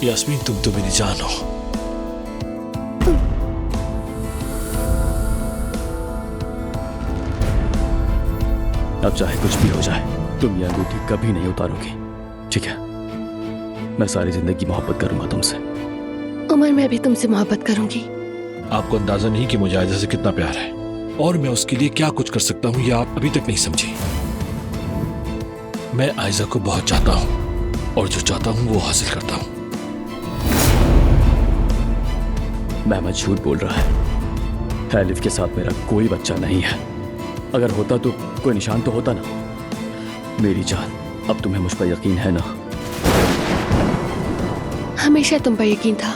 यास्मीन, तुम तो मेरी जान हो। अब चाहे कुछ भी हो जाए, तुम ये अंगूठी कभी नहीं उतारोगी, ठीक है? मैं सारी जिंदगी मोहब्बत करूंगा तुमसे। उमर, मैं भी तुमसे मोहब्बत करूंगी। आपको अंदाजा नहीं कि मुझे आयजा से कितना प्यार है और मैं उसके लिए क्या कुछ कर सकता हूँ, ये आप अभी तक नहीं समझी। मैं आयजा को बहुत चाहता हूँ और जो चाहता हूँ वो हासिल करता हूँ। मेहमेद झूठ बोल रहा है। एलिफ के साथ मेरा कोई बच्चा नहीं है। अगर होता तो कोई निशान तो होता ना। मेरी जान, अब तुम्हें मुझ पर यकीन है ना? हमेशा तुम पर यकीन था।